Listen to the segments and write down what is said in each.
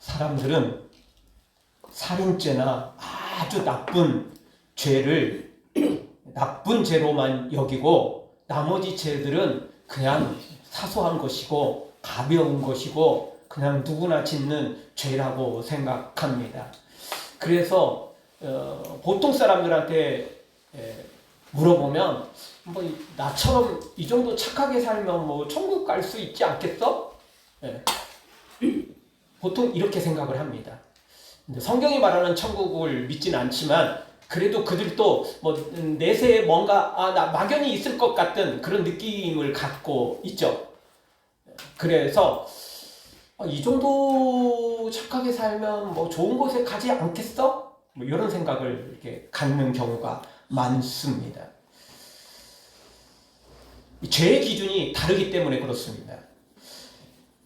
사람들은 살인죄나 아주 나쁜 죄를 나쁜 죄로만 여기고 나머지 죄들은 그냥 사소한 것이고 가벼운 것이고 그냥 누구나 짓는 죄라고 생각합니다. 그래서 보통 사람들한테 물어보면 뭐 나처럼 이 정도 착하게 살면 뭐 천국 갈 수 있지 않겠어? 보통 이렇게 생각을 합니다. 근데 성경이 말하는 천국을 믿지는 않지만 그래도 그들도 뭐 내세에 뭔가 나 막연히 있을 것 같은 그런 느낌을 갖고 있죠. 그래서 이 정도 착하게 살면 뭐 좋은 곳에 가지 않겠어? 뭐 이런 생각을 이렇게 갖는 경우가 많습니다. 죄의 기준이 다르기 때문에 그렇습니다.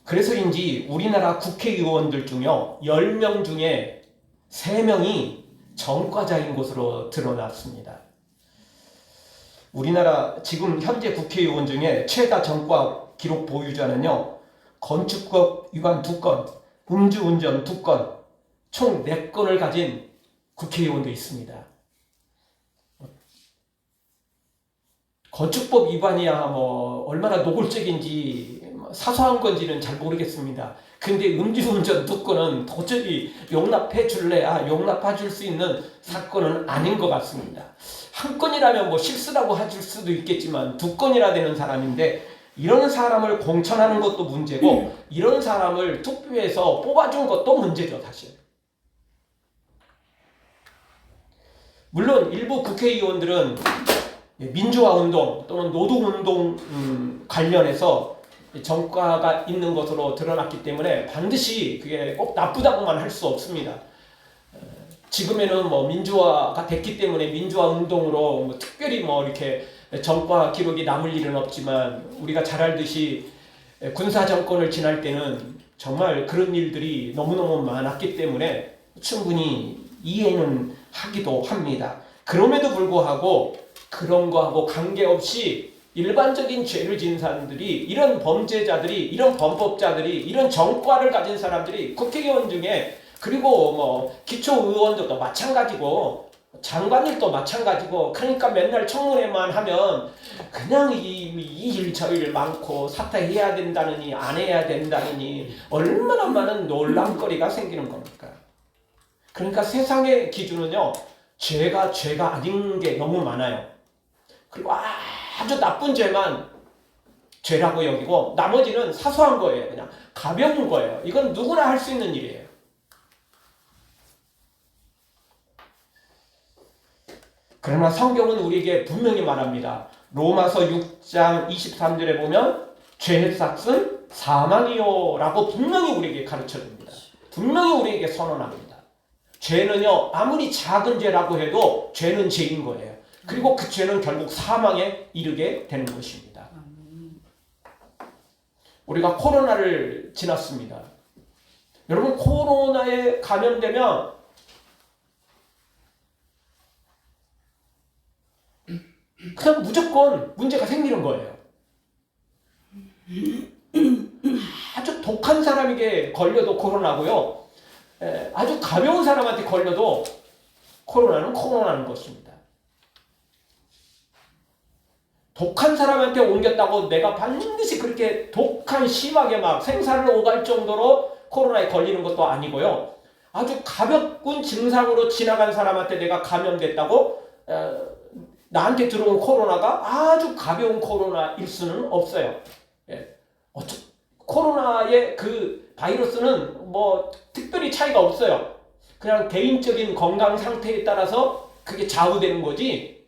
그래서인지 우리나라 국회의원들 중요 10명 중에 3명이 전과자인 것으로 드러났습니다. 우리나라 지금 현재 국회의원 중에 최다 전과 기록 보유자는요, 건축법 위반 2건, 음주운전 2건, 총 4건을 가진 국회의원도 있습니다. 건축법 위반이야 뭐 얼마나 노골적인지 사소한 건지는 잘 모르겠습니다. 근데 음주운전 2건은 도저히 용납해 줄래? 용납해 줄 수 있는 사건은 아닌 것 같습니다. 한 건이라면 뭐 실수라고 하실 수도 있겠지만 2건이나 되는 사람인데 이런 사람을 공천하는 것도 문제고 이런 사람을 투표해서 뽑아준 것도 문제죠, 사실. 물론 일부 국회의원들은 민주화운동 또는 노동운동 관련해서 전과가 있는 것으로 드러났기 때문에 반드시 그게 꼭 나쁘다고만 할 수 없습니다. 지금에는 뭐 민주화가 됐기 때문에 민주화운동으로 뭐 특별히 뭐 이렇게 전과 기록이 남을 일은 없지만 우리가 잘 알듯이 군사정권을 지날 때는 정말 그런 일들이 너무너무 많았기 때문에 충분히 이해는 하기도 합니다. 그럼에도 불구하고 그런 거하고 관계없이 일반적인 죄를 지은 사람들이 이런 범죄자들이 이런 범법자들이 이런 전과를 가진 사람들이 국회의원 중에 그리고 뭐 기초의원들도 마찬가지고 장관일도 마찬가지고 그러니까 맨날 청문회만 하면 그냥 이 일 저 일 많고 사퇴해야 된다느니 안 해야 된다느니 얼마나 많은 논란거리가 생기는 겁니까? 그러니까 세상의 기준은요 죄가 아닌 게 너무 많아요. 그리고 아주 나쁜 죄만 죄라고 여기고 나머지는 사소한 거예요. 그냥 가벼운 거예요. 이건 누구나 할 수 있는 일이에요. 그러나 성경은 우리에게 분명히 말합니다. 로마서 6장 23절에 보면 죄의 삭은 사망이요 라고 분명히 우리에게 가르쳐줍니다. 분명히 우리에게 선언합니다. 죄는요 아무리 작은 죄라고 해도 죄는 죄인 거예요. 그리고 그 죄는 결국 사망에 이르게 되는 것입니다. 우리가 코로나를 지났습니다. 여러분 코로나에 감염되면 그냥 무조건 문제가 생기는 거예요. 아주 독한 사람에게 걸려도 코로나고요. 아주 가벼운 사람한테 걸려도 코로나는 코로나는 것입니다. 독한 사람한테 옮겼다고 내가 반드시 그렇게 독한 심하게 막 생사를 오갈 정도로 코로나에 걸리는 것도 아니고요. 아주 가볍군 증상으로 지나간 사람한테 내가 감염됐다고 나한테 들어온 코로나가 아주 가벼운 코로나일 수는 없어요. 코로나의 그 바이러스는 뭐 특별히 차이가 없어요. 그냥 개인적인 건강 상태에 따라서 그게 좌우되는 거지.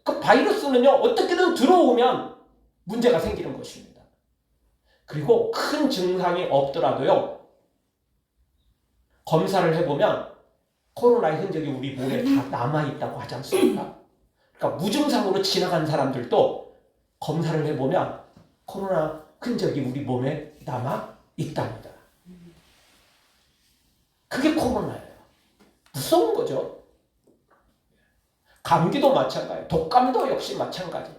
그 바이러스는요 어떻게든 들어오면 문제가 생기는 것입니다. 그리고 큰 증상이 없더라도요 검사를 해보면 코로나의 흔적이 우리 몸에 다 남아있다고 하지 않습니까? 그러니까 무증상으로 지나간 사람들도 검사를 해보면 코로나 흔적이 우리 몸에 남아있답니다. 그게 코로나예요. 무서운 거죠. 감기도 마찬가지예요. 독감도 역시 마찬가지.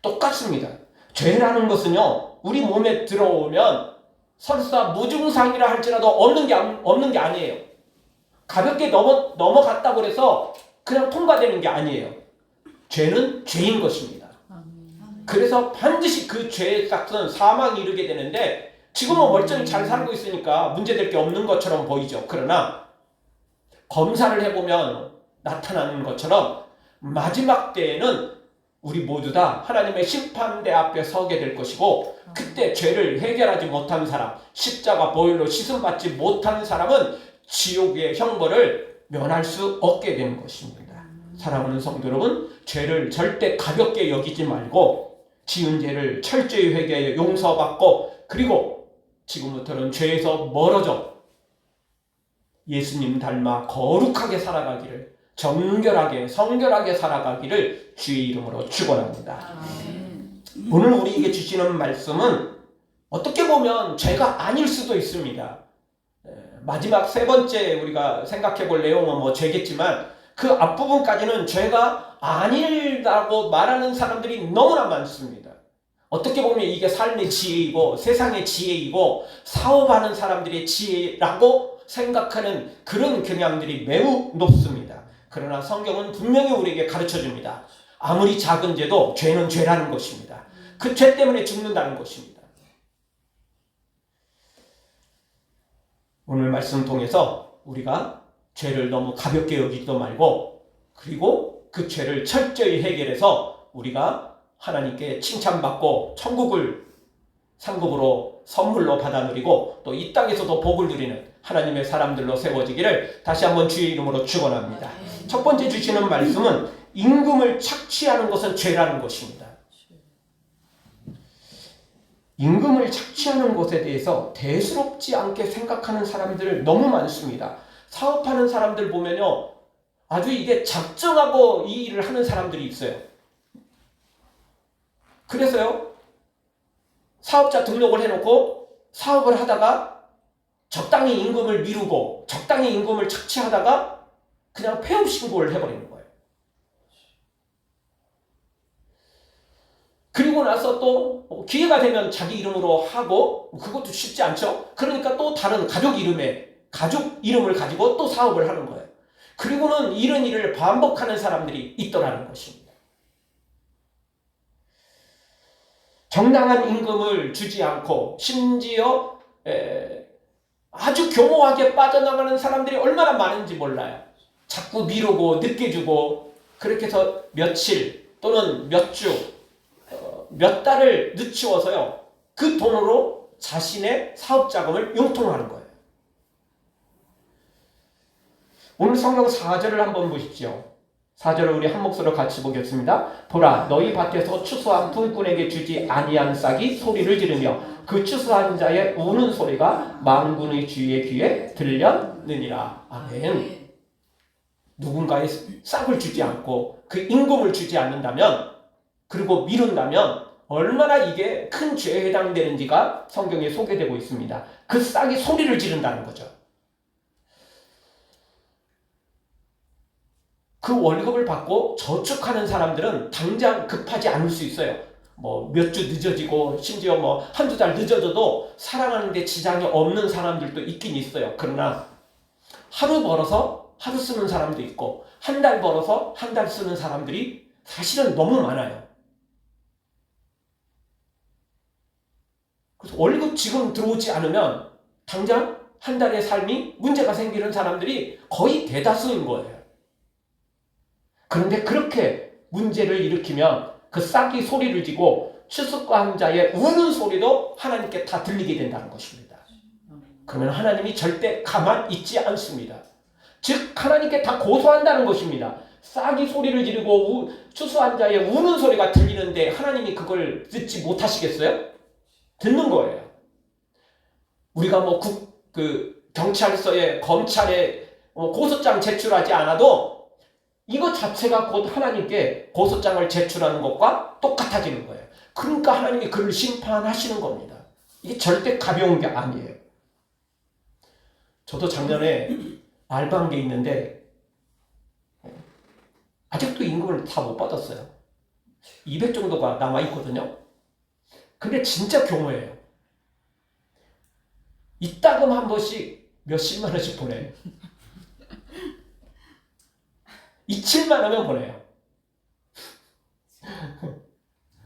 똑같습니다. 죄라는 것은요, 우리 몸에 들어오면 설사 무증상이라 할지라도 없는 게 아니에요. 가볍게 넘어갔다고 해서 그냥 통과되는 게 아니에요. 죄는 죄인 것입니다. 그래서 반드시 그 죄의 값은 사망에 이르게 되는데 지금은 멀쩡히 잘 살고 있으니까 문제될 게 없는 것처럼 보이죠. 그러나 검사를 해보면 나타나는 것처럼 마지막 때에는 우리 모두 다 하나님의 심판대 앞에 서게 될 것이고, 그때 죄를 해결하지 못한 사람, 십자가 보혈로 씻음받지 못한 사람은 지옥의 형벌을 면할 수 없게 되는 것입니다. 사랑하는 성도 여러분, 죄를 절대 가볍게 여기지 말고 지은 죄를 철저히 회개하여 용서받고, 그리고 지금부터는 죄에서 멀어져 예수님 닮아 거룩하게 살아가기를, 정결하게 성결하게 살아가기를 주의 이름으로 축원합니다. 오늘 우리에게 주시는 말씀은 어떻게 보면 죄가 아닐 수도 있습니다. 마지막 세 번째 우리가 생각해 볼 내용은 뭐 죄겠지만 그 앞부분까지는 죄가 아니라고 말하는 사람들이 너무나 많습니다. 어떻게 보면 이게 삶의 지혜이고 세상의 지혜이고 사업하는 사람들의 지혜라고 생각하는 그런 경향들이 매우 높습니다. 그러나 성경은 분명히 우리에게 가르쳐줍니다. 아무리 작은 죄도 죄는 죄라는 것입니다. 그 죄 때문에 죽는다는 것입니다. 오늘 말씀 통해서 우리가 죄를 너무 가볍게 여기지도 말고, 그리고 그 죄를 철저히 해결해서 우리가 하나님께 칭찬받고 천국을 상급으로 선물로 받아 누리고 또 이 땅에서도 복을 누리는 하나님의 사람들로 세워지기를 다시 한번 주의 이름으로 축원합니다. 첫 번째 주시는 말씀은 임금을 착취하는 것은 죄라는 것입니다. 임금을 착취하는 것에 대해서 대수롭지 않게 생각하는 사람들 너무 많습니다. 사업하는 사람들 보면요, 아주 이게 작정하고 이 일을 하는 사람들이 있어요. 그래서요, 사업자 등록을 해놓고 사업을 하다가 적당히 임금을 미루고 적당히 임금을 착취하다가 그냥 폐업 신고를 해버리는 거예요. 그리고 나서 또 기회가 되면 자기 이름으로 하고, 그것도 쉽지 않죠. 그러니까 또 다른 가족 이름을 가지고 또 사업을 하는 거예요. 그리고는 이런 일을 반복하는 사람들이 있더라는 것입니다. 정당한 임금을 주지 않고 심지어 아주 교모하게 빠져나가는 사람들이 얼마나 많은지 몰라요. 자꾸 미루고 늦게 주고, 그렇게 해서 며칠 또는 몇 주, 몇 달을 늦추어서요, 그 돈으로 자신의 사업 자금을 융통하는 거예요. 오늘 성경 4절을 한번 보십시오. 4절을 우리 한 목소리로 같이 보겠습니다. 보라, 너희 밭에서 추수한 품꾼에게 주지 아니한 싹이 소리를 지르며 그 추수한 자의 우는 소리가 만군의 주의 귀에 들렸느니라. 아멘. 누군가의 싹을 주지 않고 그 임금을 주지 않는다면, 그리고 미룬다면 얼마나 이게 큰 죄에 해당되는지가 성경에 소개되고 있습니다. 그 싹이 소리를 지른다는 거죠. 그 월급을 받고 저축하는 사람들은 당장 급하지 않을 수 있어요. 뭐 몇 주 늦어지고 심지어 뭐 한두 달 늦어져도 살아가는데 지장이 없는 사람들도 있긴 있어요. 그러나 하루 벌어서 하루 쓰는 사람도 있고 한 달 벌어서 한 달 쓰는 사람들이 사실은 너무 많아요. 그래서 월급 지금 들어오지 않으면 당장 한 달의 삶이 문제가 생기는 사람들이 거의 대다수인 거예요. 그런데 그렇게 문제를 일으키면 그 싹이 소리를 지고 추수한 자의 우는 소리도 하나님께 다 들리게 된다는 것입니다. 그러면 하나님이 절대 가만 있지 않습니다. 즉 하나님께 다 고소한다는 것입니다. 싹이 소리를 지르고 추수한 자의 우는 소리가 들리는데 하나님이 그걸 듣지 못하시겠어요? 듣는 거예요. 우리가 뭐 경찰서에 검찰에 고소장 제출하지 않아도 이것 자체가 곧 하나님께 고소장을 제출하는 것과 똑같아지는 거예요. 그러니까 하나님이 그를 심판하시는 겁니다. 이게 절대 가벼운 게 아니에요. 저도 작년에 알바한 게 있는데 아직도 임금을 다 못 받았어요. 200 정도가 남아있거든요. 근데 진짜 교모예요. 이따금 한 번씩 몇십만 원씩 보내요. 잊힐만 하면 보내요.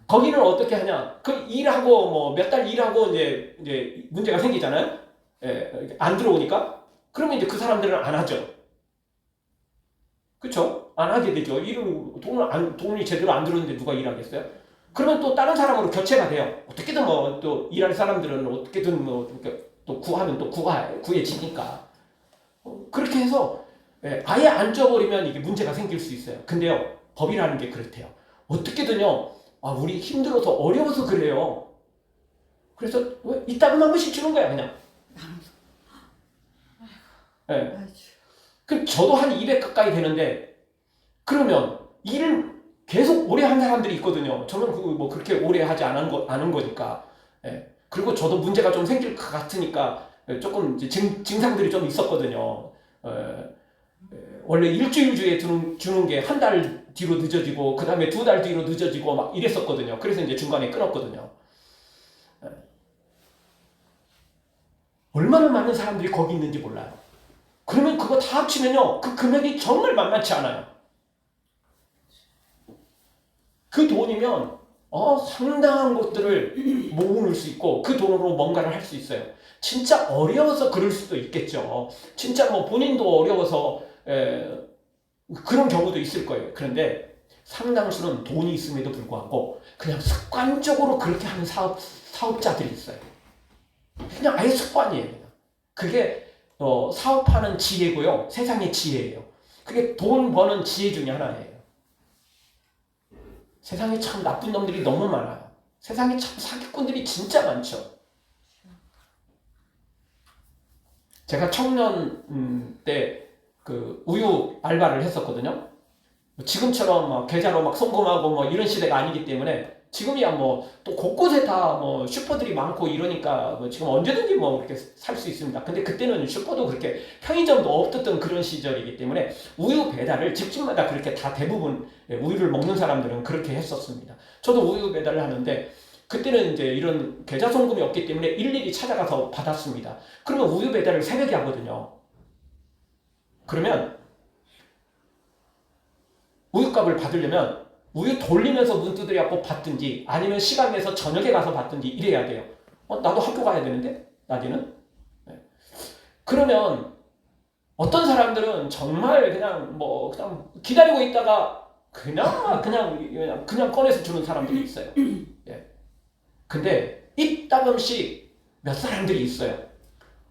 거기는 어떻게 하냐? 그 일하고 뭐 몇 달 일하고 이제 문제가 생기잖아요. 예, 안 들어오니까 그러면 이제 그 사람들은 안 하죠. 그렇죠? 안 하게 되죠. 돈이 제대로 안 들어오는데 누가 일하겠어요? 그러면 또 다른 사람으로 교체가 돼요. 어떻게든 뭐 또 일할 사람들은 어떻게든 뭐 또 구하면 또 구해지니까. 그렇게 해서 아예 안 줘버리면 이게 문제가 생길 수 있어요. 근데요, 법이라는 게 그렇대요. 어떻게든요, 우리 힘들어서 어려워서 그래요. 그래서 이따금 한 번씩 주는 거야, 그냥. 네. 그럼 저도 한 200 가까이 되는데, 그러면 일을 계속 오래 한 사람들이 있거든요. 저는 뭐 그렇게 오래 하지 않은 거니까. 예. 그리고 저도 문제가 좀 생길 것 같으니까 조금 이제 증상들이 좀 있었거든요. 원래 일주일주에 주는 게 한 달 뒤로 늦어지고, 그 다음에 2달 뒤로 늦어지고 막 이랬었거든요. 그래서 이제 중간에 끊었거든요. 얼마나 많은 사람들이 거기 있는지 몰라요. 그러면 그거 다 합치면요, 그 금액이 정말 만만치 않아요. 그 돈이면 상당한 것들을 모을 수 있고 그 돈으로 뭔가를 할 수 있어요. 진짜 어려워서 그럴 수도 있겠죠. 진짜 뭐 본인도 어려워서 그런 경우도 있을 거예요. 그런데 상당수는 돈이 있음에도 불구하고 그냥 습관적으로 그렇게 하는 사업자들이 있어요. 그냥 아예 습관이에요. 그게 사업하는 지혜고요. 세상의 지혜예요. 그게 돈 버는 지혜 중에 하나예요. 세상에 참 나쁜 놈들이 너무 많아요. 세상에 참 사기꾼들이 진짜 많죠. 제가 청년 때 그 우유 알바를 했었거든요. 지금처럼 막 계좌로 막 송금하고 뭐 이런 시대가 아니기 때문에 지금이야 뭐 또 곳곳에 다 뭐 슈퍼들이 많고 이러니까 뭐 지금 언제든지 뭐 그렇게 살 수 있습니다. 근데 그때는 슈퍼도 그렇게 편의점도 없었던 그런 시절이기 때문에 우유 배달을 집집마다 그렇게 다 대부분 우유를 먹는 사람들은 그렇게 했었습니다. 저도 우유 배달을 하는데 그때는 이제 이런 계좌 송금이 없기 때문에 일일이 찾아가서 받았습니다. 그러면 우유 배달을 새벽에 하거든요. 그러면 우유값을 받으려면 우유 돌리면서 문 두드려갖고 받든지 아니면 시간 내서 저녁에 가서 받든지 이래야 돼요. 나도 학교 가야 되는데 낮에는. 네. 그러면 어떤 사람들은 정말 그냥 기다리고 있다가 그냥 꺼내서 주는 사람들이 있어요. 예. 근데 이따금씩 몇 사람들이 있어요.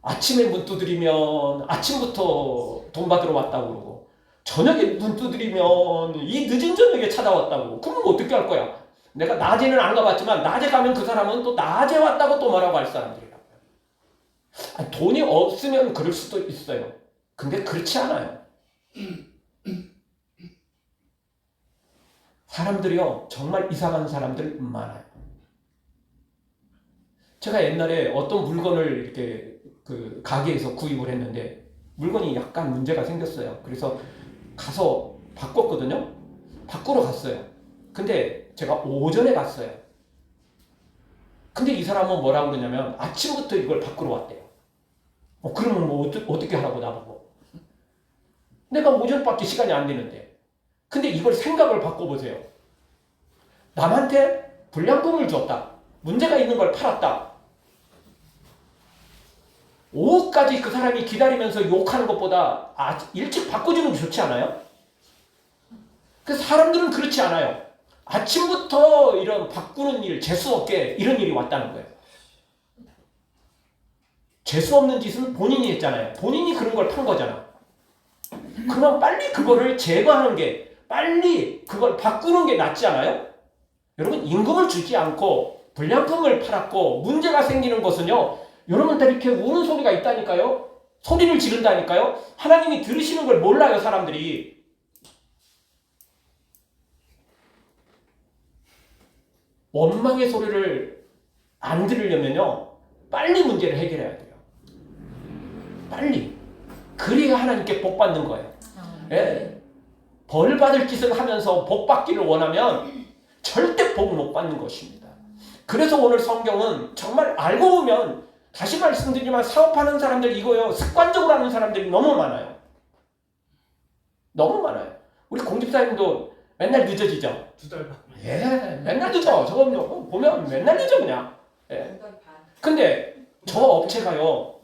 아침에 문 두드리면 아침부터 돈 받으러 왔다고 그러고 저녁에 문 두드리면 이 늦은 저녁에 찾아왔다고. 그러면 어떻게 할 거야? 내가 낮에는 안 가봤지만 낮에 가면 그 사람은 또 낮에 왔다고 또 뭐라고 할 사람들이라고요. 돈이 없으면 그럴 수도 있어요. 근데 그렇지 않아요. 사람들이요 정말 이상한 사람들 많아요. 제가 옛날에 어떤 물건을 이렇게 그 가게에서 구입을 했는데 물건이 약간 문제가 생겼어요. 그래서 가서 바꿨거든요. 바꾸러 갔어요. 근데 제가 오전에 갔어요. 근데 이 사람은 뭐라고 그러냐면 아침부터 이걸 바꾸러 왔대요. 그러면 뭐 어떻게 하라고 나보고. 내가 오전밖에 시간이 안 되는데. 근데 이걸 생각을 바꿔보세요. 남한테 불량품을 줬다. 문제가 있는 걸 팔았다. 오후까지 그 사람이 기다리면서 욕하는 것보다 일찍 바꿔주는 게 좋지 않아요? 그 사람들은 그렇지 않아요. 아침부터 이런 바꾸는 일, 재수없게 이런 일이 왔다는 거예요. 재수없는 짓은 본인이 했잖아요. 본인이 그런 걸 판 거잖아. 그럼 빨리 그거를 제거하는 게, 빨리 그걸 바꾸는 게 낫지 않아요? 여러분, 임금을 주지 않고 불량품을 팔았고 문제가 생기는 것은요, 여러분들 이렇게 우는 소리가 있다니까요? 소리를 지른다니까요? 하나님이 들으시는 걸 몰라요, 사람들이. 원망의 소리를 안 들으려면요, 빨리 문제를 해결해야 돼요. 빨리. 그래야 하나님께 복 받는 거예요. 예. 벌 받을 짓을 하면서 복 받기를 원하면 절대 복 못 받는 것입니다. 그래서 오늘 성경은 정말 알고 보면 다시 말씀드리지만 사업하는 사람들 이거요. 습관적으로 하는 사람들이 너무 많아요. 너무 많아요. 우리 공집사님도 맨날 늦어지죠? 2달 반. 예, 맨날 늦어. 저거 보면 맨날 늦어 그냥. 예. 근데 저 업체가요.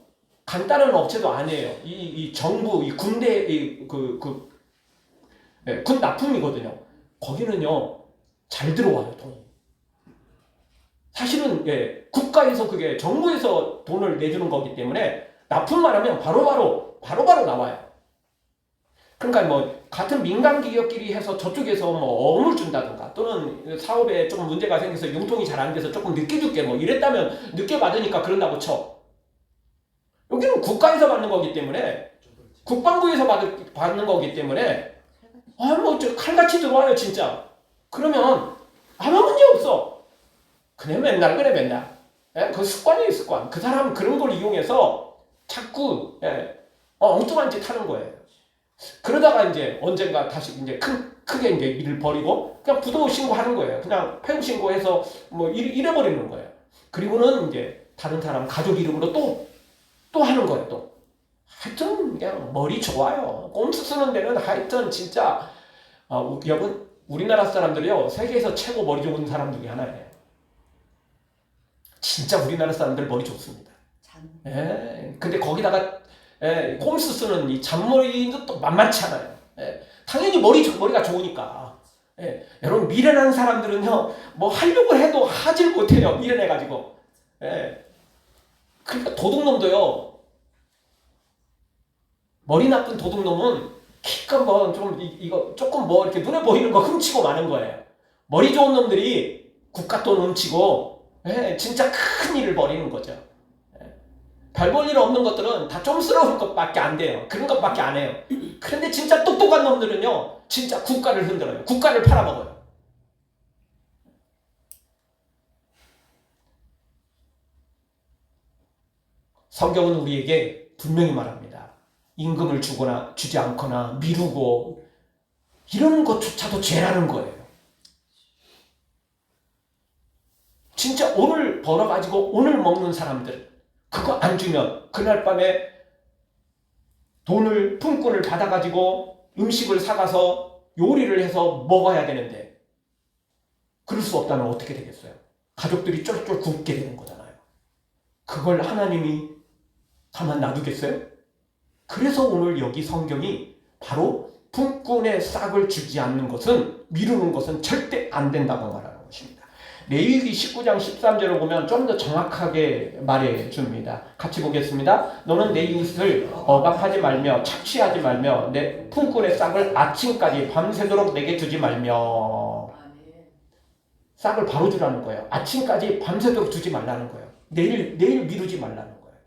간단한 업체도 아니에요. 이 정부, 이 군대, 군 납품이거든요. 거기는요, 잘 들어와요, 돈이. 사실은, 예, 국가에서 그게 정부에서 돈을 내주는 거기 때문에 납품만 하면 바로바로 나와요. 그러니까 뭐, 같은 민간 기업끼리 해서 저쪽에서 뭐 어음을 준다든가 또는 사업에 조금 문제가 생겨서 융통이 잘 안 돼서 조금 늦게 줄게 뭐 이랬다면 늦게 받으니까 그런다고 쳐. 여기는 국가에서 받는 거기 때문에 국방부에서 받는 거기 때문에 뭐 칼같이 들어와요 진짜. 그러면 아무 문제 없어. 그냥 맨날 그래 맨날. 예? 그 습관이에요 습관. 그 사람은 그런 걸 이용해서 자꾸 엉뚱한 짓 하는 거예요. 그러다가 이제 언젠가 다시 이제 크게 이제 일을 벌이고 그냥 부도 신고하는 거예요. 그냥 폐업 신고해서 뭐 잃어버리는 거예요. 그리고는 이제 다른 사람 가족 이름으로 또 하는 거예요. 또 하여튼 그냥 머리 좋아요. 꼼수 쓰는 데는 하여튼 진짜 여러분 우리나라 사람들이요 세계에서 최고 머리 좋은 사람 중에 하나예요. 진짜 우리나라 사람들 머리 좋습니다. 예, 근데 거기다가 꼼수 쓰는 이 잔머리도 또 만만치 않아요. 예, 당연히 머리가 좋으니까. 예, 여러분 미련한 사람들은요 뭐 하려고 해도 하질 못해요. 미련해가지고. 예, 그러니까 도둑놈도요 머리 나쁜 도둑놈은 기껏 이거 조금 뭐 이렇게 눈에 보이는 거 훔치고 마는 거예요. 머리 좋은 놈들이 국가돈 훔치고 진짜 큰 일을 벌이는 거죠. 별 볼 일 없는 것들은 다 좀스러운 것밖에 안 돼요. 그런 것밖에 안 해요. 그런데 진짜 똑똑한 놈들은요 진짜 국가를 흔들어요. 국가를 팔아먹어요. 성경은 우리에게 분명히 말합니다. 임금을 주거나 주지 않거나 미루고 이런 것조차도 죄라는 거예요. 진짜 오늘 벌어가지고 오늘 먹는 사람들 그거 안 주면 그날 밤에 돈을 품꾼을 받아가지고 음식을 사가서 요리를 해서 먹어야 되는데 그럴 수 없다면 어떻게 되겠어요? 가족들이 쫄쫄 굶게 되는 거잖아요. 그걸 하나님이 가만 놔두겠어요? 그래서 오늘 여기 성경이 바로 품꾼의 싹을 주지 않는 것은 미루는 것은 절대 안 된다고 말하는 것입니다. 레위기 19장 13절을 보면 좀 더 정확하게 말해줍니다. 같이 보겠습니다. 너는 내 이웃을 억압하지 말며 착취하지 말며 내 품꾼의 싹을 아침까지 밤새도록 내게 주지 말며. 싹을 바로 주라는 거예요. 아침까지 밤새도록 주지 말라는 거예요. 내일 미루지 말라는 거예요.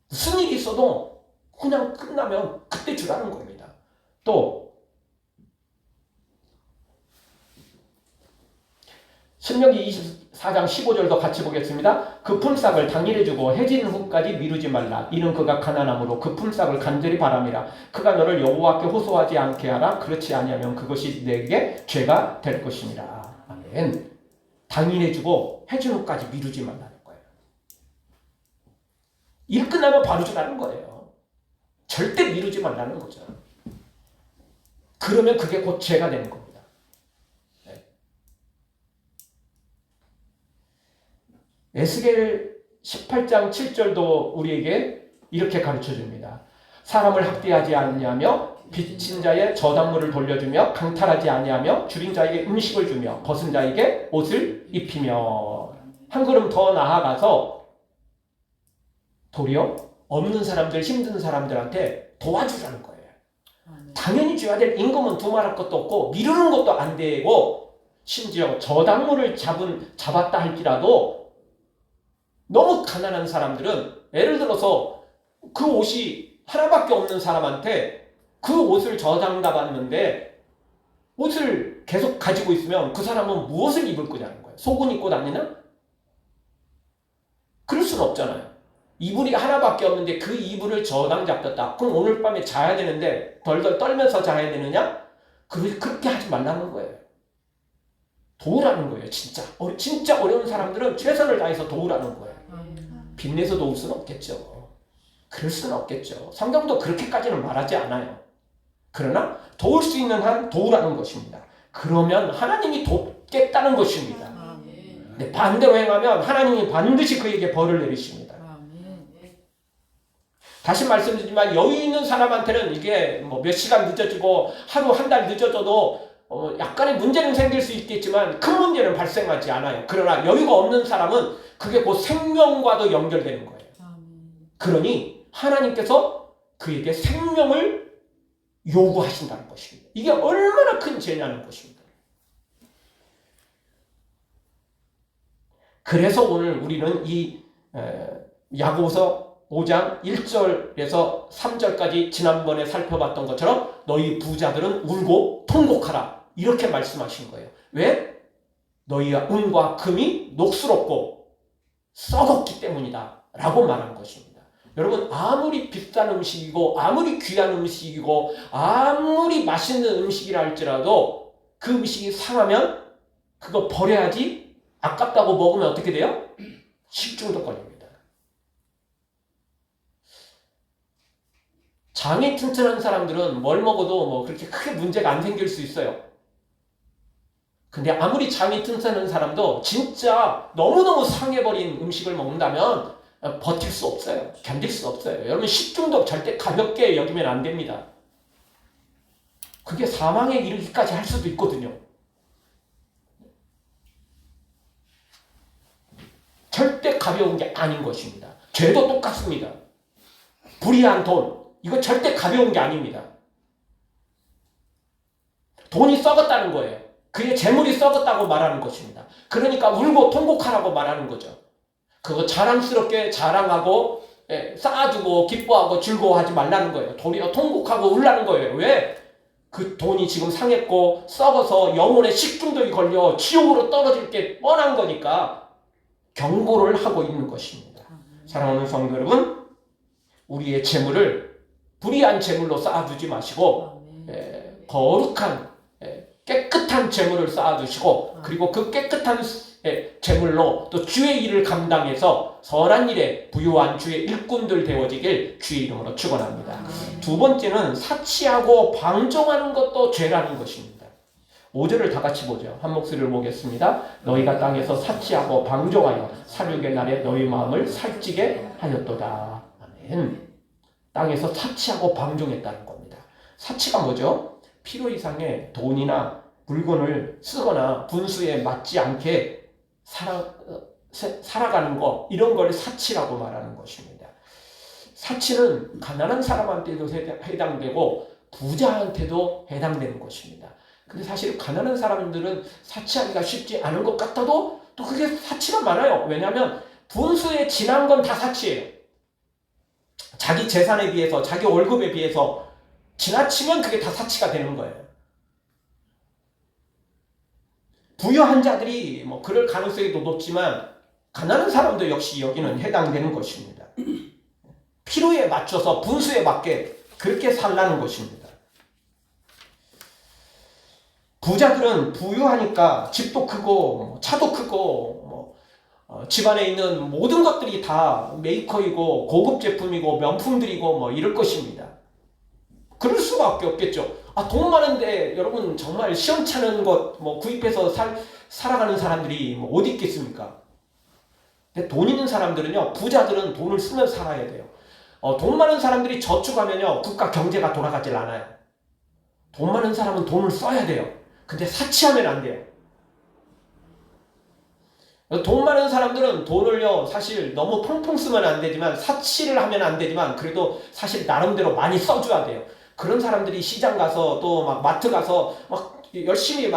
무슨 일이 있어도 그냥 끝나면 그때 주라는 겁니다. 또 신명기 24장 15절도 같이 보겠습니다. 그 품삯을 당일에 주고 해진 후까지 미루지 말라. 이는 그가 가난함으로 그 품삯을 간절히 바람이라. 그가 너를 여호와께 호소하지 않게 하라. 그렇지 아니하면 그것이 내게 죄가 될 것이니라. 아멘. 당일에 주고 해진 후까지 미루지 말라는 거예요. 일 끝나면 바로 주라는 거예요. 절대 미루지 말라는 거죠. 그러면 그게 곧 죄가 되는 겁니다. 에스겔 18장 7절도 우리에게 이렇게 가르쳐줍니다. 사람을 학대하지 아니하며 빚진 자의 저당물을 돌려주며 강탈하지 아니하며 줄인 자에게 음식을 주며 벗은 자에게 옷을 입히며. 한 걸음 더 나아가서 도리어 없는 사람들 힘든 사람들한테 도와주라는 거예요. 당연히 줘야 될 임금은 두말할 것도 없고 미루는 것도 안 되고 심지어 저당물을 잡았다 할지라도 너무 가난한 사람들은 예를 들어서 그 옷이 하나밖에 없는 사람한테 그 옷을 저장받았는데 옷을 계속 가지고 있으면 그 사람은 무엇을 입을 거냐는 거예요. 속은 입고 다니나? 그럴 수는 없잖아요. 이불이 하나밖에 없는데 그 이불을 저당 잡혔다. 그럼 오늘 밤에 자야 되는데 덜덜 떨면서 자야 되느냐? 그렇게 하지 말라는 거예요. 도우라는 거예요. 진짜 어려운 사람들은 최선을 다해서 도우라는 거예요. 빚내서 도울 수는 없겠죠. 그럴 수는 없겠죠. 성경도 그렇게까지는 말하지 않아요. 그러나 도울 수 있는 한 도우라는 것입니다. 그러면 하나님이 돕겠다는 것입니다. 네, 반대로 행하면 하나님이 반드시 그에게 벌을 내리십니다. 다시 말씀드리지만 여유 있는 사람한테는 이게 뭐 몇 시간 늦어지고 하루 한 달 늦어져도 약간의 문제는 생길 수 있겠지만 큰 문제는 발생하지 않아요. 그러나 여유가 없는 사람은 그게 곧 생명과도 연결되는 거예요. 그러니 하나님께서 그에게 생명을 요구하신다는 것입니다. 이게 얼마나 큰 죄냐는 것입니다. 그래서 오늘 우리는 이 야고보서 5장 1절에서 3절까지 지난번에 살펴봤던 것처럼 너희 부자들은 울고 통곡하라 이렇게 말씀하신 거예요. 왜? 너희의 은과 금이 녹슬었고 썩었기 때문이다 라고 말한 것입니다. 여러분 아무리 비싼 음식이고 아무리 귀한 음식이고 아무리 맛있는 음식이라 할지라도 그 음식이 상하면 그거 버려야지 아깝다고 먹으면 어떻게 돼요? 식중독 걸립니다. 장이 튼튼한 사람들은 뭘 먹어도 뭐 그렇게 크게 문제가 안 생길 수 있어요. 근데 아무리 장이 튼튼한 사람도 진짜 너무너무 상해버린 음식을 먹는다면 버틸 수 없어요. 견딜 수 없어요. 여러분 식중독 절대 가볍게 여기면 안 됩니다. 그게 사망에 이르기까지 할 수도 있거든요. 절대 가벼운 게 아닌 것입니다. 죄도 똑같습니다. 불의한 돈, 이거 절대 가벼운 게 아닙니다. 돈이 썩었다는 거예요. 그의 재물이 썩었다고 말하는 것입니다. 그러니까 울고 통곡하라고 말하는 거죠. 그거 자랑스럽게 자랑하고 쌓아두고 기뻐하고 즐거워하지 말라는 거예요. 도리어 통곡하고 울라는 거예요. 왜? 그 돈이 지금 상했고 썩어서 영혼의 식중독이 걸려 지옥으로 떨어질 게 뻔한 거니까 경고를 하고 있는 것입니다. 사랑하는 성도 여러분, 우리의 재물을 불의한 재물로 쌓아두지 마시고 거룩한 깨끗한 재물을 쌓아두시고 그리고 그 깨끗한 재물로 또 주의 일을 감당해서 선한 일에 부유한 주의 일꾼들 되어지길 주의 이름으로 축원합니다. 두 번째는 사치하고 방종하는 것도 죄라는 것입니다. 5절을 다 같이 보죠. 한 목소리를 보겠습니다. 너희가 땅에서 사치하고 방종하여 살육의 날에 너희 마음을 살찌게 하였도다. 아멘. 땅에서 사치하고 방종했다는 겁니다. 사치가 뭐죠? 필요 이상의 돈이나 물건을 쓰거나 분수에 맞지 않게 살아가는 거, 이런 걸 사치라고 말하는 것입니다. 사치는 가난한 사람한테도 해당되고 부자한테도 해당되는 것입니다. 근데 사실 가난한 사람들은 사치하기가 쉽지 않은 것 같아도 또 그게 사치가 많아요. 왜냐하면 분수에 지난 건 다 사치예요. 자기 재산에 비해서, 자기 월급에 비해서 지나치면 그게 다 사치가 되는 거예요. 부유한 자들이 뭐 그럴 가능성이 더 높지만 가난한 사람도 역시 여기는 해당되는 것입니다. 필요에 맞춰서 분수에 맞게 그렇게 살라는 것입니다. 부자들은 부유하니까 집도 크고 차도 크고 집안에 있는 모든 것들이 다 메이커이고 고급 제품이고 명품들이고 뭐 이럴 것입니다. 그럴 수밖에 없겠죠. 돈 많은데 여러분 정말 시원찮은 것 구입해서 살아가는 사람들이 어디 있겠습니까? 근데 돈 있는 사람들은요, 부자들은 돈을 쓰면 살아야 돼요. 돈 많은 사람들이 저축하면요, 국가 경제가 돌아가질 않아요. 돈 많은 사람은 돈을 써야 돼요. 근데 사치하면 안 돼요. 돈 많은 사람들은 돈을요, 사실 너무 펑펑 쓰면 안 되지만, 사치를 하면 안 되지만, 그래도 사실 나름대로 많이 써줘야 돼요. 그런 사람들이 시장 가서 또 막 마트 가서 막 열심히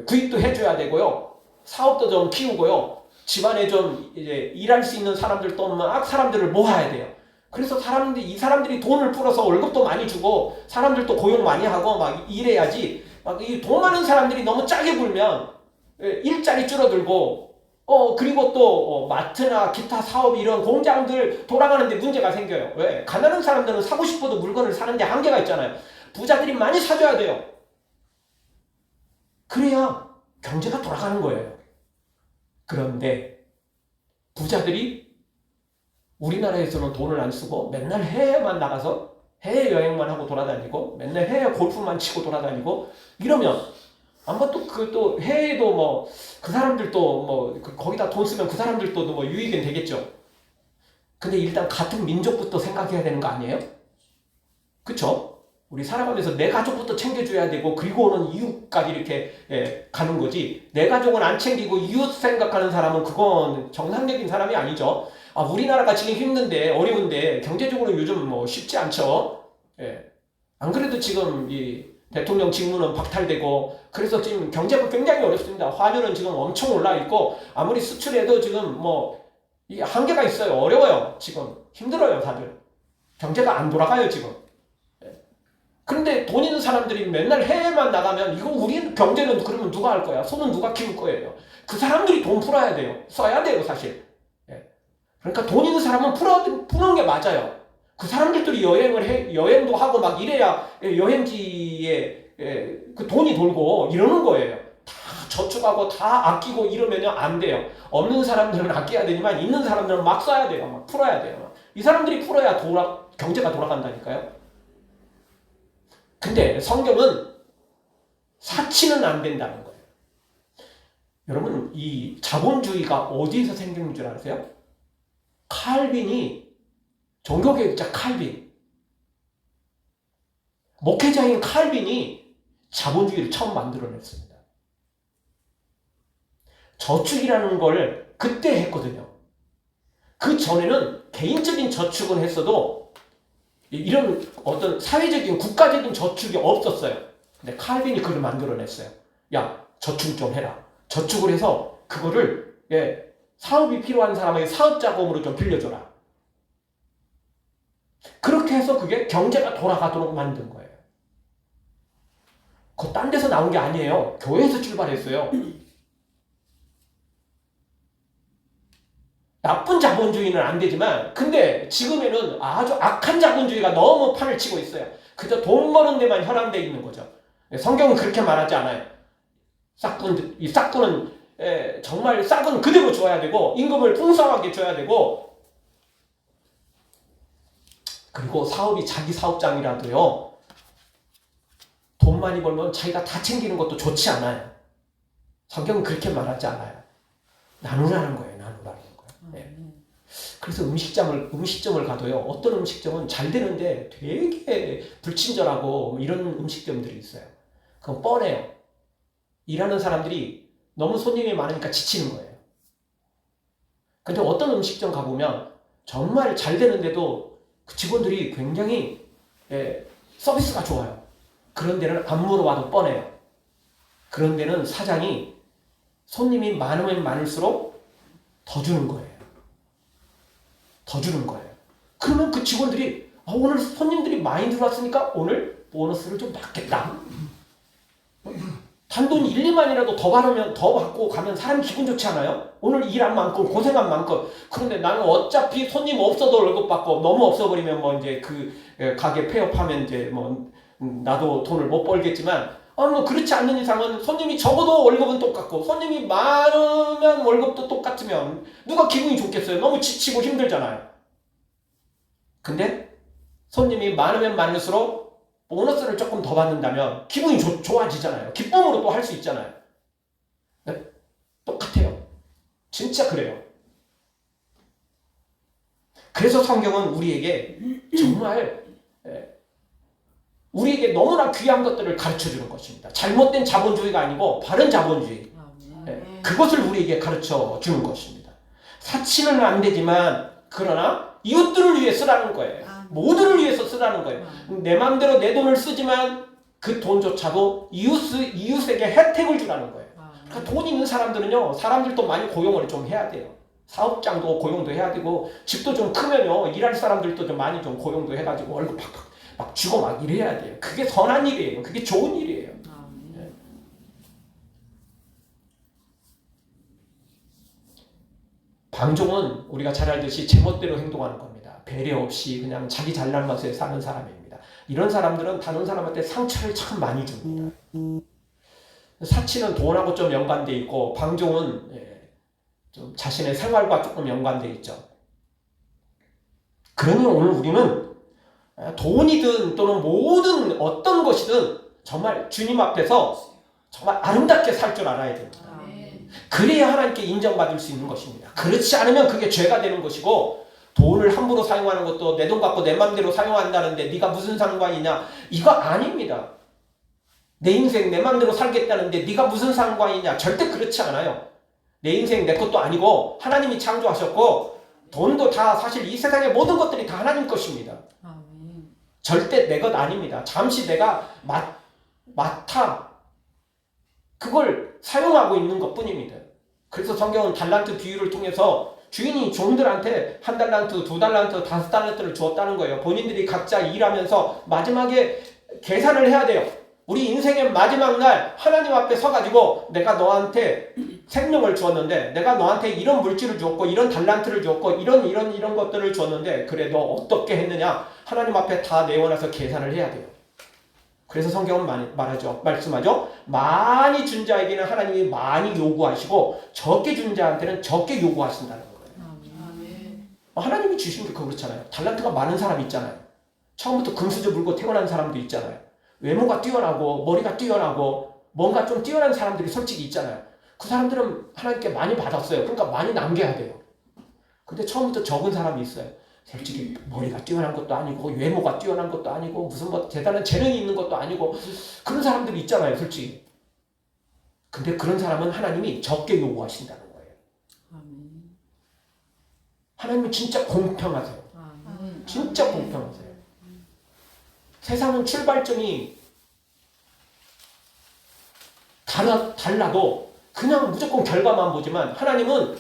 구입도 해줘야 되고요. 사업도 좀 키우고요. 집안에 좀 이제 일할 수 있는 사람들도 막 사람들을 모아야 돼요. 그래서 이 사람들이 돈을 풀어서 월급도 많이 주고 사람들도 고용 많이 하고 막 일해야지. 막 이 돈 많은 사람들이 너무 짜게 굴면 일자리 줄어들고 그리고 또 마트나 기타 사업 이런 공장들 돌아가는데 문제가 생겨요. 왜? 가난한 사람들은 사고 싶어도 물건을 사는데 한계가 있잖아요. 부자들이 많이 사줘야 돼요. 그래야 경제가 돌아가는 거예요. 그런데 부자들이 우리나라에서는 돈을 안 쓰고 맨날 해외만 나가서 해외 여행만 하고 돌아다니고 맨날 해외 골프만 치고 돌아다니고 이러면 아마 또 해외도 뭐 그 사람들도 뭐 거기다 돈 쓰면 그 사람들도 뭐 유익은 되겠죠. 근데 일단 같은 민족부터 생각해야 되는 거 아니에요? 그쵸? 우리 살아가면서 내 가족부터 챙겨줘야 되고 그리고는 이웃까지 이렇게 가는 거지. 내 가족은 안 챙기고 이웃 생각하는 사람은 그건 정상적인 사람이 아니죠. 우리나라가 지금 힘든데 어려운데 경제적으로 요즘 뭐 쉽지 않죠. 예. 안 그래도 지금 이 대통령 직무는 박탈되고 그래서 지금 경제가 굉장히 어렵습니다. 화물은 지금 엄청 올라 있고 아무리 수출해도 지금 뭐 이 한계가 있어요. 어려워요. 지금 힘들어요, 다들. 경제가 안 돌아가요, 지금. 그런데 돈 있는 사람들이 맨날 해외만 나가면 이거 우리 경제는 그러면 누가 할 거야? 손은 누가 키울 거예요? 그 사람들이 돈 풀어야 돼요. 써야 돼요, 사실. 그러니까 돈 있는 사람은 푸는 게 맞아요. 그 사람들이 여행도 하고 막 이래야 여행지에 그 돈이 돌고 이러는 거예요. 다 저축하고 다 아끼고 이러면 안 돼요. 없는 사람들은 아껴야 되지만 있는 사람들은 막 써야 돼요. 막 풀어야 돼요. 이 사람들이 풀어야 경제가 돌아간다니까요. 근데 성경은 사치는 안 된다는 거예요. 여러분, 이 자본주의가 어디에서 생긴 줄 아세요? 칼빈이, 종교개혁자 칼빈, 목회자인 칼빈이 자본주의를 처음 만들어냈습니다. 저축이라는 걸 그때 했거든요. 그 전에는 개인적인 저축은 했어도 이런 어떤 사회적인 국가적인 저축이 없었어요. 근데 칼빈이 그걸 만들어냈어요. 야, 저축 좀 해라. 저축을 해서 그거를 사업이 필요한 사람에게 사업 자금으로 좀 빌려줘라. 그렇게 해서 그게 경제가 돌아가도록 만든 거예요. 그거 딴 데서 나온 게 아니에요. 교회에서 출발했어요. 나쁜 자본주의는 안 되지만 근데 지금에는 아주 악한 자본주의가 너무 판을 치고 있어요. 그저 돈 버는 데만 혈안되어 있는 거죠. 성경은 그렇게 말하지 않아요. 이 싹군은 정말 싹은 그대로 줘야 되고 임금을 풍성하게 줘야 되고 그리고 사업이 자기 사업장이라도요. 돈 많이 벌면 자기가 다 챙기는 것도 좋지 않아요. 성경은 그렇게 말하지 않아요. 나누라는 거예요. 나누라는 거예요. 그래서 음식점을 가도요. 어떤 음식점은 잘 되는데 되게 불친절하고 이런 음식점들이 있어요. 그건 뻔해요. 일하는 사람들이 너무 손님이 많으니까 지치는 거예요. 근데 어떤 음식점 가보면 정말 잘 되는데도 그 직원들이 굉장히 서비스가 좋아요. 그런 데는 안 물어봐도 뻔해요. 그런 데는 사장이 손님이 많으면 많을수록 더 주는 거예요. 더 주는 거예요. 그러면 그 직원들이 오늘 손님들이 많이 들어왔으니까 오늘 보너스를 좀 받겠다. 단돈 1, 2만이라도 더 받고 가면 사람 기분 좋지 않아요? 오늘 일한 만큼 고생한 만큼. 그런데 나는 어차피 손님 없어도 월급 받고 너무 없어버리면 뭐 이제 그 가게 폐업하면 이제 뭐 나도 돈을 못 벌겠지만 뭐 그렇지 않는 이상은 손님이 적어도 월급은 똑같고 손님이 많으면 월급도 똑같으면 누가 기분이 좋겠어요? 너무 지치고 힘들잖아요. 근데 손님이 많으면 많을수록 보너스를 조금 더 받는다면 기분이 좋아지잖아요. 기쁨으로 또 할 수 있잖아요. 네? 똑같아요. 진짜 그래요. 그래서 성경은 우리에게 정말 우리에게 너무나 귀한 것들을 가르쳐주는 것입니다. 잘못된 자본주의가 아니고 바른 자본주의. 그것을 우리에게 가르쳐주는 것입니다. 사치는 안 되지만 그러나 이웃들을 위해 쓰라는 거예요. 모두를 위해서 쓰라는 거예요. 내 마음대로 내 돈을 쓰지만 그 돈조차도 이웃에게 혜택을 주라는 거예요. 그러니까 돈 있는 사람들은요. 사람들도 많이 고용을 좀 해야 돼요. 사업장도 고용도 해야 되고 집도 좀 크면요. 일할 사람들도 좀 많이 좀 고용도 해가지고 월급 팍팍 막 주고 막 이래야 돼요. 그게 선한 일이에요. 그게 좋은 일이에요. 방종은 우리가 잘 알듯이 제멋대로 행동하는 겁니다. 배려 없이 그냥 자기 잘난 맛에 사는 사람입니다. 이런 사람들은 다른 사람한테 상처를 참 많이 줍니다. 사치는 돈하고 좀 연관돼 있고 방종은 좀 자신의 생활과 조금 연관되어 있죠. 그러니 오늘 우리는 돈이든 또는 모든 어떤 것이든 정말 주님 앞에서 정말 아름답게 살 줄 알아야 됩니다. 그래야 하나님께 인정받을 수 있는 것입니다. 그렇지 않으면 그게 죄가 되는 것이고, 돈을 함부로 사용하는 것도 내 돈 갖고 내 맘대로 사용한다는데 네가 무슨 상관이냐, 이거 아닙니다. 내 인생 내 맘대로 살겠다는데 네가 무슨 상관이냐, 절대 그렇지 않아요. 내 인생 내 것도 아니고 하나님이 창조하셨고, 돈도 다 사실 이 세상의 모든 것들이 다 하나님 것입니다. 절대 내 것 아닙니다. 잠시 내가 맡아 그걸 사용하고 있는 것 뿐입니다. 그래서 성경은 달란트 비유를 통해서 주인이 종들한테 1달란트, 2달란트, 5달란트를 주었다는 거예요. 본인들이 각자 일하면서 마지막에 계산을 해야 돼요. 우리 인생의 마지막 날 하나님 앞에 서가지고 내가 너한테 생명을 주었는데, 내가 너한테 이런 물질을 주었고 이런 달란트를 주었고 이런 것들을 주었는데 그래 너 어떻게 했느냐, 하나님 앞에 다 내어놔서 계산을 해야 돼요. 그래서 성경은 말씀하죠. 많이 준 자에게는 하나님이 많이 요구하시고 적게 준 자한테는 적게 요구하신다는 거예요. 하나님이 주신 게 그렇잖아요. 달란트가 많은 사람 있잖아요. 처음부터 금수저 물고 태어난 사람도 있잖아요. 외모가 뛰어나고 머리가 뛰어나고 뭔가 좀 뛰어난 사람들이 솔직히 있잖아요. 그 사람들은 하나님께 많이 받았어요. 그러니까 많이 남겨야 돼요. 근데 처음부터 적은 사람이 있어요. 솔직히 머리가 뛰어난 것도 아니고 외모가 뛰어난 것도 아니고 무슨 뭐 대단한 재능이 있는 것도 아니고 그런 사람들이 있잖아요, 솔직히. 근데 그런 사람은 하나님이 적게 요구하신다는 거예요. 하나님은 진짜 공평하세요. 진짜 공평하세요. 세상은 출발점이 달라도 그냥 무조건 결과만 보지만 하나님은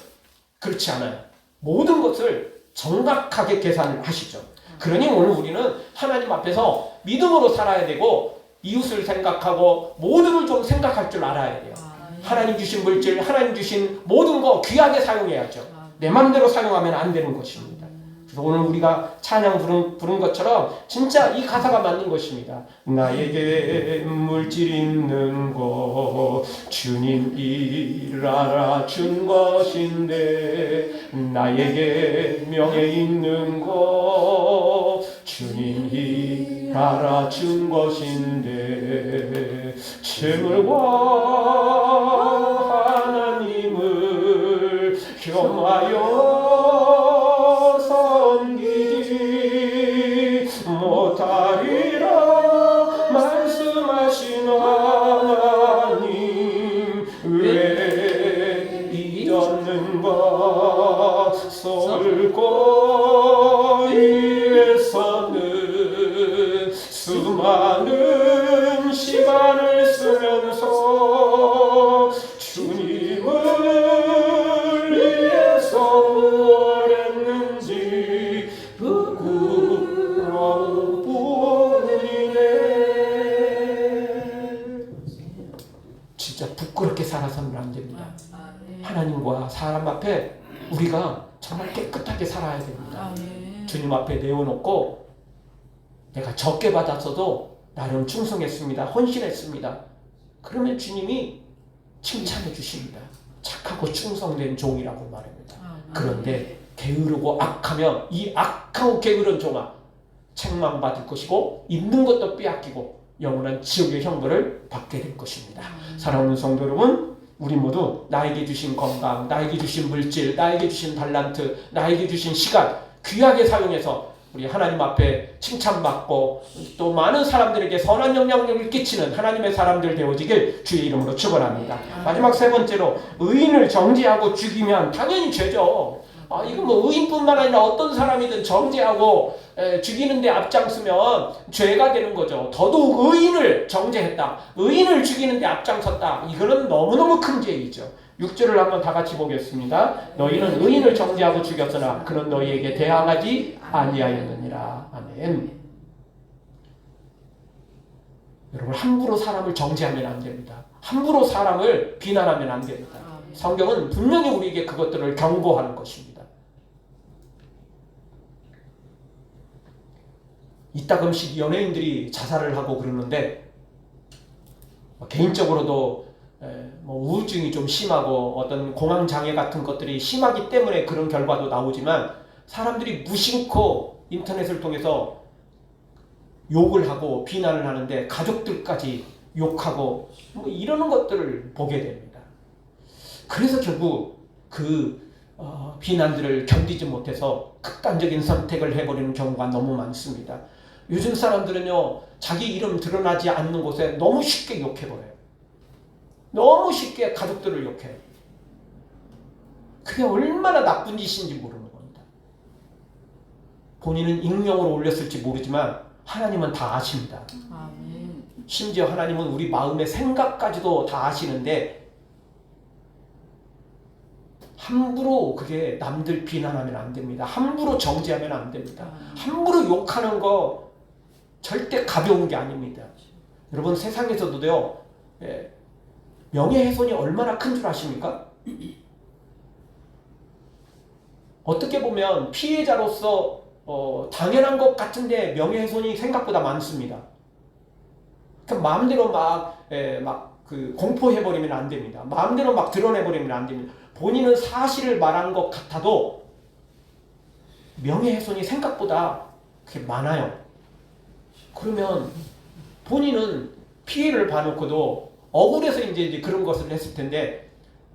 그렇지 않아요. 모든 것을 정확하게 계산을 하시죠. 그러니 오늘 우리는 하나님 앞에서 믿음으로 살아야 되고, 이웃을 생각하고 모든 걸 좀 생각할 줄 알아야 돼요. 하나님 주신 물질, 하나님 주신 모든 거 귀하게 사용해야죠. 내 맘대로 사용하면 안 되는 것입니다. 그래서 오늘 우리가 찬양 부른 것처럼 진짜 이 가사가 맞는 것입니다. 나에게 물질 있는 거 주님 알아준 것인데, 나에게 명예 있는 거 주님이 알아준 것인데, 채물과 하나님을 겸하여 섬기지 못하리라 말씀하신 하나님, 왜 잊었는가. 설거위에서는 수많은 시간을 쓰면서 주님을 위해서 뭘 했는지 부끄러운 뿐이네. 진짜 부끄럽게 살아서는 안 됩니다. 하나님과 사람 앞에 우리가 정말 깨끗하게 살아야 됩니다. 주님 앞에 내어놓고 내가 적게 받았어도 나름 충성했습니다, 헌신했습니다, 그러면 주님이 칭찬해 주십니다. 착하고 충성된 종이라고 말합니다. 그런데 게으르고 악하면 이 악하고 게으른 종아 책망받을 것이고 있는 것도 빼앗기고 영원한 지옥의 형벌을 받게 될 것입니다. 사랑하는 성도 여러분, 우리 모두 나에게 주신 건강, 나에게 주신 물질, 나에게 주신 달란트, 나에게 주신 시간 귀하게 사용해서 우리 하나님 앞에 칭찬받고 또 많은 사람들에게 선한 영향력을 끼치는 하나님의 사람들 되어지길 주의 이름으로 축원합니다. 마지막 세 번째로, 의인을 정죄하고 죽이면 당연히 죄죠. 이거 뭐 의인뿐만 아니라 어떤 사람이든 정죄하고 죽이는 데 앞장서면 죄가 되는 거죠. 더더욱 의인을 정죄했다, 의인을 죽이는 데 앞장섰다, 이거는 너무너무 큰 죄이죠. 6절을 한번 다 같이 보겠습니다. 너희는 의인을 정죄하고 죽였으나 그는 너희에게 대항하지 아니하였느니라. 아멘. 여러분, 함부로 사람을 정죄하면 안 됩니다. 함부로 사람을 비난하면 안 됩니다. 성경은 분명히 우리에게 그것들을 경고하는 것입니다. 이따금씩 연예인들이 자살을 하고 그러는데, 개인적으로도 뭐 우울증이 좀 심하고 어떤 공황장애 같은 것들이 심하기 때문에 그런 결과도 나오지만 사람들이 무심코 인터넷을 통해서 욕을 하고 비난을 하는데 가족들까지 욕하고 뭐 이러는 것들을 보게 됩니다. 그래서 결국 그 비난들을 견디지 못해서 극단적인 선택을 해버리는 경우가 너무 많습니다. 요즘 사람들은요, 자기 이름 드러나지 않는 곳에 너무 쉽게 욕해버려요. 너무 쉽게 가족들을 욕해요. 그게 얼마나 나쁜 짓인지 모르는 겁니다. 본인은 익명으로 올렸을지 모르지만 하나님은 다 아십니다. 아멘. 심지어 하나님은 우리 마음의 생각까지도 다 아시는데 함부로 그게 남들 비난하면 안 됩니다. 함부로 정죄하면 안 됩니다. 함부로 욕하는 거 절대 가벼운 게 아닙니다. 여러분 세상에서도요, 명예훼손이 얼마나 큰 줄 아십니까? 어떻게 보면 피해자로서 당연한 것 같은데 명예훼손이 생각보다 많습니다. 그러니까 마음대로 공포해버리면 안 됩니다. 마음대로 막 드러내버리면 안 됩니다. 본인은 사실을 말한 것 같아도 명예훼손이 생각보다 그렇게 많아요. 그러면 본인은 피해를 봐놓고도 억울해서 이제 그런 것을 했을 텐데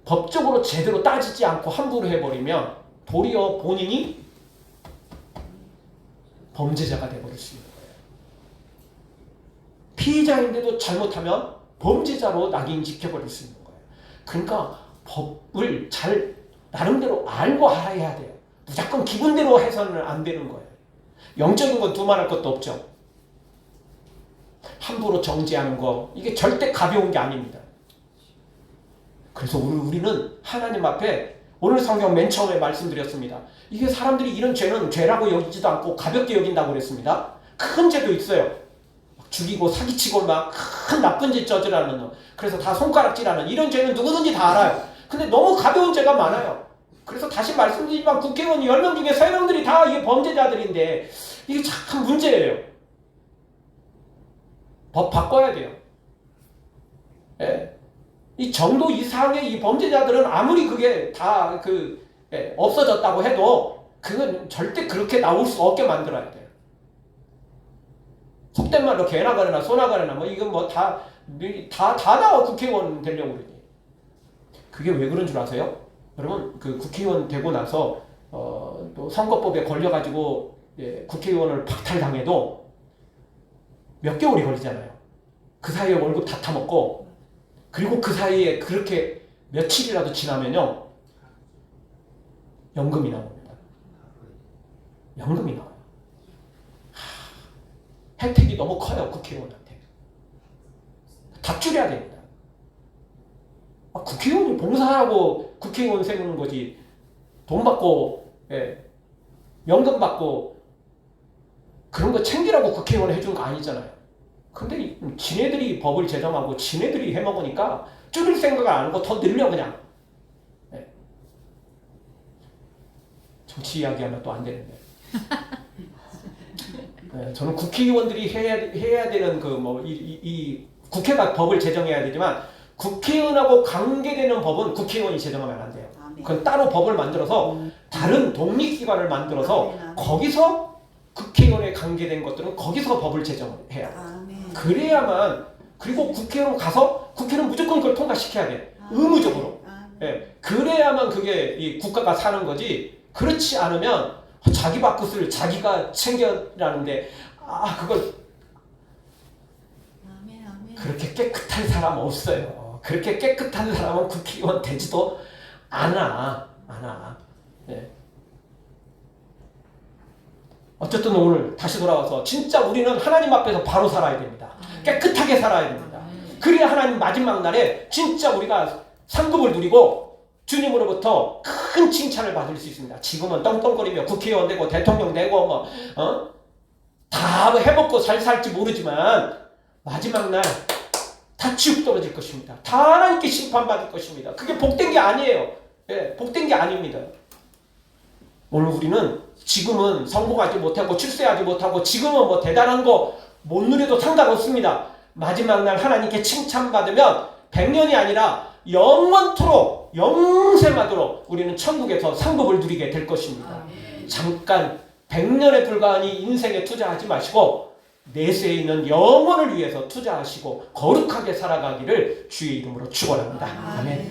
법적으로 제대로 따지지 않고 함부로 해버리면 도리어 본인이 범죄자가 되어버릴 수 있는 거예요. 피해자인데도 잘못하면 범죄자로 낙인시켜버릴 수 있는 거예요. 그러니까 법을 잘 나름대로 알고 알아야 돼요. 무조건 기분대로 해서는 안 되는 거예요. 영적인 건 두말할 것도 없죠. 함부로 정죄하는 거 이게 절대 가벼운 게 아닙니다. 그래서 우리는 하나님 앞에 오늘 성경 맨 처음에 말씀드렸습니다. 이게 사람들이 이런 죄는 죄라고 여기지도 않고 가볍게 여긴다고 그랬습니다. 큰 죄도 있어요. 죽이고 사기치고 막 큰 나쁜 짓 저지르는 거. 그래서 다 손가락질하는 이런 죄는 누구든지 다 알아요. 근데 너무 가벼운 죄가 많아요. 그래서 다시 말씀드리지만 국회의원 10명 중에 3명들이 다 이게 범죄자들인데 이게 참 문제예요. 법 바꿔야 돼요. 예. 이 정도 이상의 이 범죄자들은 아무리 그게 다 없어졌다고 해도 그건 절대 그렇게 나올 수 없게 만들어야 돼요. 속된 말로 개나 가려나 소나 가려나 뭐 이건 뭐 다 나와 국회의원 되려고 그러지. 그게 왜 그런 줄 아세요? 여러분 그 국회의원 되고 나서 또 선거법에 걸려가지고 국회의원을 박탈당해도 몇 개월이 걸리잖아요. 그 사이에 월급 다 타먹고 그리고 그 사이에 그렇게 며칠이라도 지나면요 연금이 나옵니다. 연금이 나와요. 혜택이 너무 커요. 국회의원한테 답줄여야 됩니다. 국회의원이 봉사하고 국회의원 세우는 거지 돈 받고 연금 받고 그런 거 챙기라고 국회의원 해준 거 아니잖아요. 근데 지네들이 법을 제정하고 지네들이 해먹으니까 줄일 생각을 안 하고 더 늘려 그냥. 정치 이야기하면 또 안 되는데. 저는 국회의원들이 해야 되는 이 국회가 법을 제정해야 되지만 국회의원하고 관계되는 법은 국회의원이 제정하면 안 돼요. 그건 따로 법을 만들어서 다른 독립기관을 만들어서 거기서 국회의원에 관계된 것들은 거기서 법을 제정해야 돼요. 그래야만 그리고 국회의원 가서 국회는 무조건 그걸 통과시켜야 돼. 의무적으로. 그래야만 그게 이 국가가 사는 거지. 그렇지 않으면 자기 밥그릇을 자기가 챙겨라는데 그걸 그렇게 깨끗한 사람 없어요. 그렇게 깨끗한 사람은 국회의원 되지도 않아. 어쨌든 오늘 다시 돌아와서 진짜 우리는 하나님 앞에서 바로 살아야 됩니다. 깨끗하게 살아야 됩니다. 그래야 하나님 마지막 날에 진짜 우리가 상급을 누리고 주님으로부터 큰 칭찬을 받을 수 있습니다. 지금은 떵떵거리며 국회의원 되고 대통령 되고 다 해먹고 살지 모르지만 마지막 날 다 지옥 떨어질 것입니다. 다 하나님께 심판받을 것입니다. 그게 복된 게 아니에요. 복된 게 아닙니다. 오늘 우리는 지금은 성공하지 못하고 출세하지 못하고 지금은 뭐 대단한 거 못 누려도 상관없습니다. 마지막 날 하나님께 칭찬받으면 100년이 아니라 영원토록 영생하도록 우리는 천국에서 상급을 누리게 될 것입니다. 잠깐 100년에 불과한 이 인생에 투자하지 마시고 내세에 있는 영혼을 위해서 투자하시고 거룩하게 살아가기를 주의 이름으로 축원합니다. 아멘.